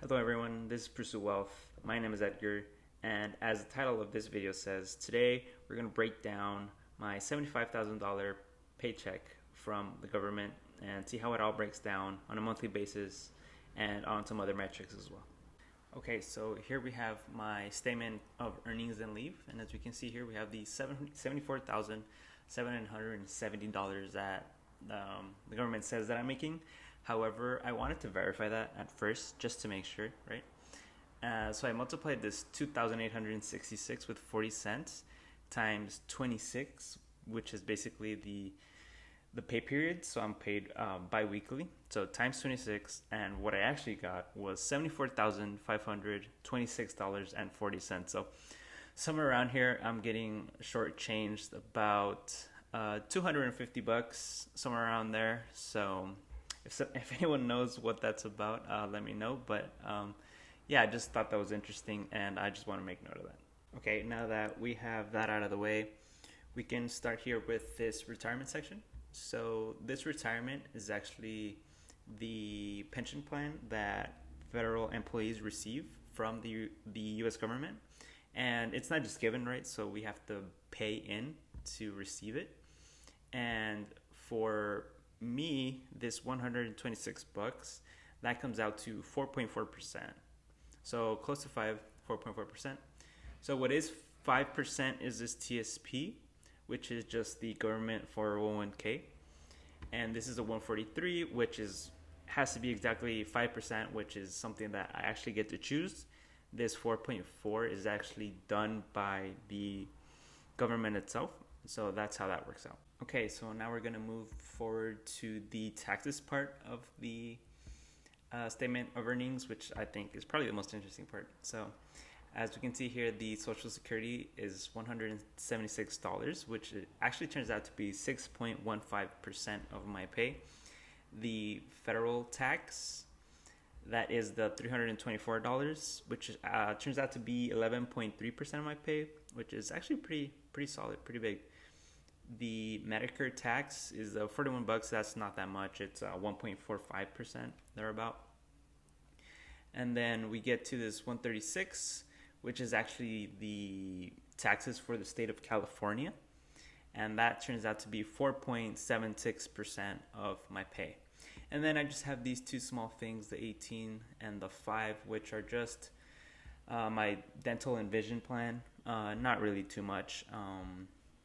Hello everyone, this is Pursue Wealth. My name is Edgar, and as the title of this video says, today we're going to break down my $75,000 paycheck from the government and see how it all breaks down on a monthly basis and on some other metrics as well. Okay, so here we have my statement of earnings and leave, and as we can see here, we have the $74,770 that the government says that I'm making. However, I wanted to verify that at first just to make sure, right? So I multiplied this 2,866 with 40 cents times 26, which is basically the pay period. So I'm paid bi-weekly. So times 26, and what I actually got was $74,526.40. So somewhere around here, I'm getting shortchanged about $250, somewhere around there. So if anyone knows what that's about, let me know. But yeah, I just thought that was interesting, and I just want to make note of that. Okay, now that we have that out of the way, we can start here with this retirement section. So this retirement is actually the pension plan that federal employees receive from the U.S. government, and it's not just given, right? So we have to pay in to receive it, and for me, this 126 bucks, that comes out to 4.4%. So close to 4.4%. So what is 5% is this TSP, which is just the government 401k. And this is a 143, which has to be exactly 5%, which is something that I actually get to choose. This 4.4 is actually done by the government itself. So that's how that works out. Okay, so now we're going to move forward to the taxes part of the statement of earnings, which I think is probably the most interesting part. So as we can see here, the Social Security is $176, which actually turns out to be 6.15% of my pay. The federal tax, that is the $324, which turns out to be 11.3% of my pay, which is actually pretty solid, pretty big. The Medicare tax is $41. That's not that much. It's 1.45% thereabout. And then we get to this 136, which is actually the taxes for the state of California, and that turns out to be 4.76% of my pay. And then I just have these two small things, the 18 and the 5, which are just my dental and vision plan. Not really too much.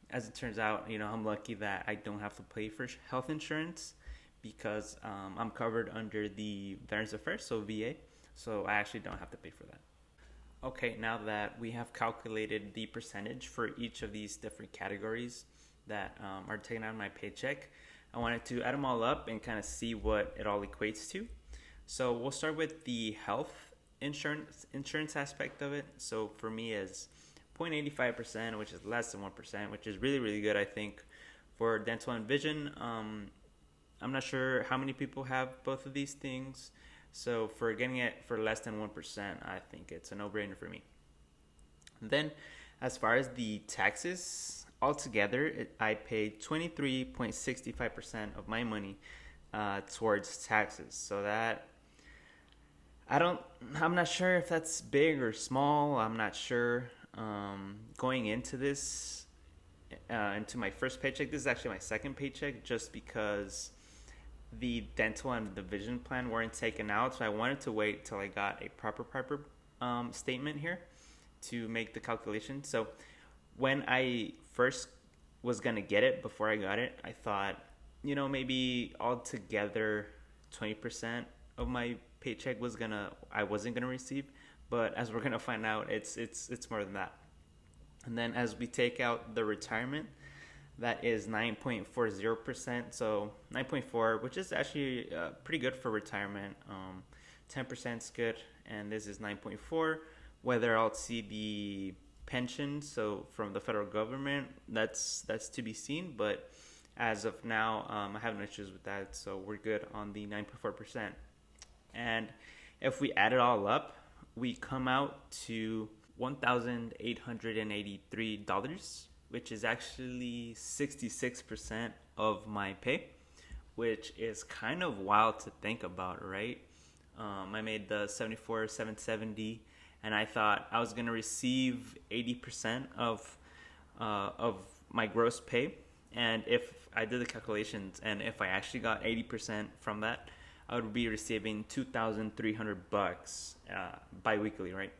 As it turns out, I'm lucky that I don't have to pay for health insurance because I'm covered under the Veterans Affairs, so VA, so I actually don't have to pay for that. Okay, now that we have calculated the percentage for each of these different categories that are taken out of my paycheck, I wanted to add them all up and kind of see what it all equates to. So we'll start with the health insurance aspect of it. So for me is 0.85%, which is less than 1%, which is really, really good, I think, for dental and vision. I'm not sure how many people have both of these things. So for getting it for less than 1%, I think it's a no-brainer for me. And then as far as the taxes, altogether, I paid 23.65% of my money towards taxes. So that, I'm not sure if that's big or small. I'm not sure. Going into this, into my first paycheck, this is actually my second paycheck just because the dental and the vision plan weren't taken out. So I wanted to wait till I got a proper statement here to make the calculation. So when I first was going to get it, before I got it, I thought, maybe altogether 20% of my paycheck I wasn't going to receive. But as we're going to find out, it's more than that. And then as we take out the retirement, that is 9.40%. So 9.4, which is actually pretty good for retirement. 10% is good, and this is 9.4. Whether I'll see the pension, so from the federal government, that's to be seen. But as of now, I have no issues with that. So we're good on the 9.4%. And if we add it all up, we come out to $1,883, which is actually 66% of my pay, which is kind of wild to think about, right? I made the 74,770, and I thought I was gonna receive 80% of my gross pay. And if I did the calculations, and if I actually got 80% from that, I would be receiving $2,300 biweekly, right?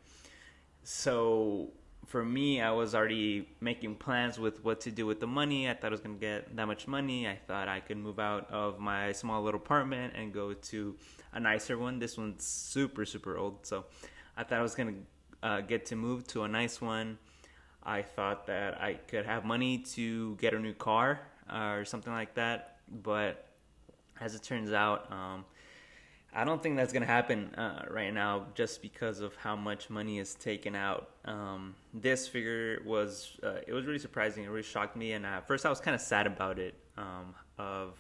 So for me, I was already making plans with what to do with the money. I thought I was going to get that much money. I thought I could move out of my small little apartment and go to a nicer one. This one's super, super old. So I thought I was going to get to move to a nice one. I thought that I could have money to get a new car or something like that. But as it turns out, I don't think that's going to happen right now, just because of how much money is taken out. This figure was, it was really surprising. It really shocked me. And at first I was kind of sad about it, of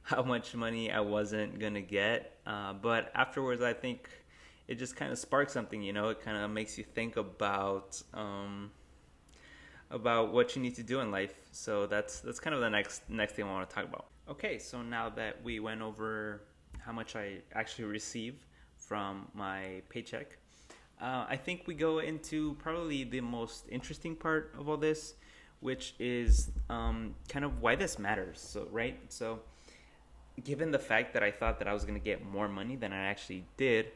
how much money I wasn't going to get. But afterwards, I think it just kind of sparks something, you know. It kind of makes you think about what you need to do in life. So that's kind of the next thing I want to talk about. Okay, so now that we went over how much I actually receive from my paycheck, I think we go into probably the most interesting part of all this, which is kind of why this matters. So, right? So, given the fact that I thought that I was going to get more money than I actually did,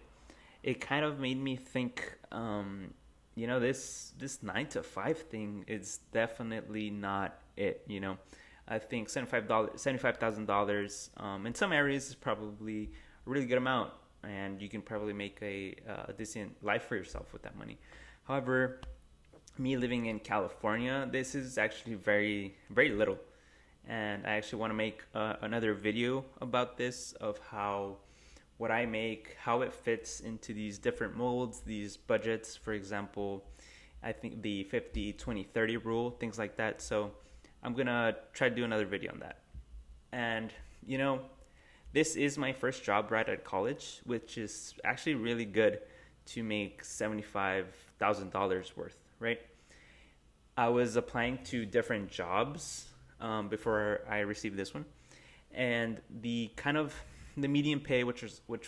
it kind of made me think, you know, this 9 to 5 thing is definitely not it, you know. I think $75,000 in some areas is probably a really good amount, and you can probably make a decent life for yourself with that money. However, me living in California, this is actually very, very little. And I actually want to make another video about this, of how what I make, how it fits into these different molds, these budgets. For example, I think the 50-20-30 rule, things like that. So I'm going to try to do another video on that. And, you know, this is my first job right at college, which is actually really good to make $75,000 worth, right? I was applying to different jobs before I received this one. And the median pay, which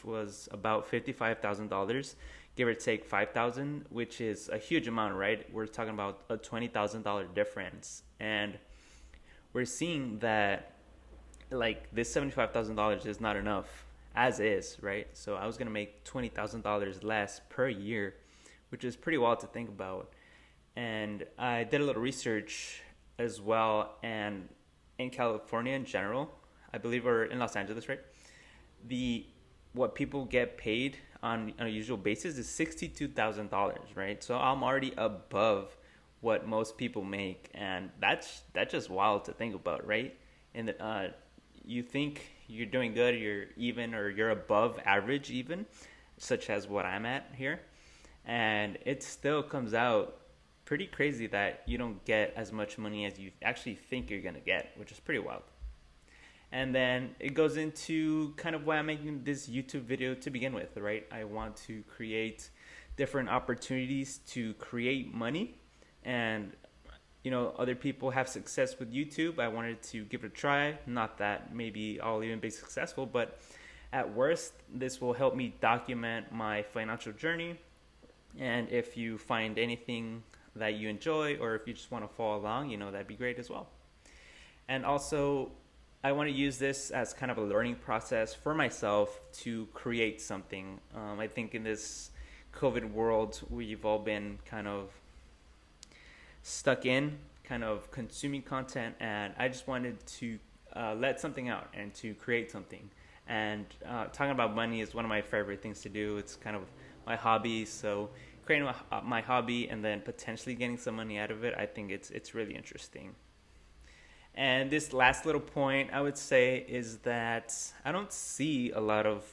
was about $55,000, give or take $5,000, which is a huge amount, right? We're talking about a $20,000 difference. And we're seeing that, like, this $75,000 is not enough as is, right? So I was going to make $20,000 less per year, which is pretty wild to think about. And I did a little research as well, and in California in general, I believe, or in Los Angeles, right? What people get paid on a usual basis is $62,000, right? So I'm already above what most people make, and that's just wild to think about, right? And you think you're doing good, you're even, or you're above average even, such as what I'm at here, and it still comes out pretty crazy that you don't get as much money as you actually think you're gonna get, which is pretty wild. And then it goes into kind of why I'm making this YouTube video to begin with, right? I want to create different opportunities to create money. And, you know, other people have success with YouTube. I wanted to give it a try. Not that maybe I'll even be successful, but at worst, this will help me document my financial journey. And if you find anything that you enjoy, or if you just want to follow along, you know, that'd be great as well. And also, I want to use this as kind of a learning process for myself to create something. I think in this COVID world, we've all been kind of stuck in, kind of consuming content, and I just wanted to let something out and to create something. And talking about money is one of my favorite things to do. It's kind of my hobby, so creating my hobby and then potentially getting some money out of it, I think it's really interesting. And this last little point I would say is that I don't see a lot of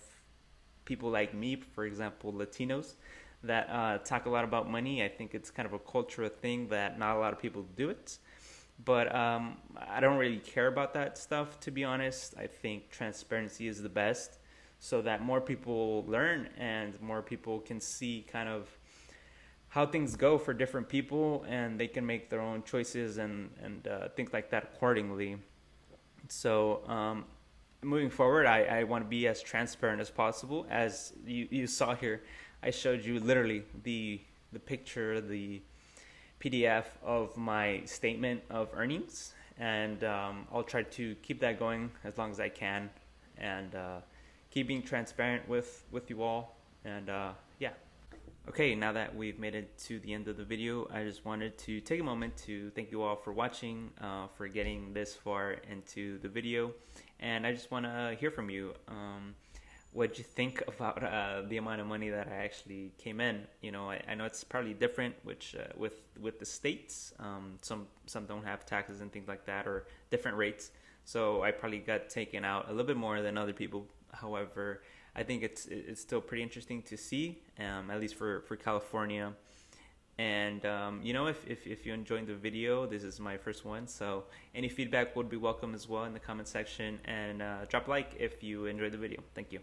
people like me, for example, Latinos, that talk a lot about money. I think it's kind of a cultural thing that not a lot of people do it. But I don't really care about that stuff, to be honest. I think transparency is the best, so that more people learn and more people can see kind of how things go for different people, and they can make their own choices and things like that accordingly. So moving forward, I want to be as transparent as possible. As you saw here, I showed you literally the picture, the PDF of my statement of earnings, and I'll try to keep that going as long as I can, and keep being transparent with you all. And yeah. Okay, now that we've made it to the end of the video, I just wanted to take a moment to thank you all for watching, for getting this far into the video, and I just want to hear from you. What you think about the amount of money that I actually came in? You know, I know it's probably different, which with the states, some don't have taxes and things like that, or different rates. So I probably got taken out a little bit more than other people. However, I think it's still pretty interesting to see, at least for California. And you know, if you're enjoying the video, this is my first one, so any feedback would be welcome as well in the comment section, and drop a like if you enjoyed the video. Thank you.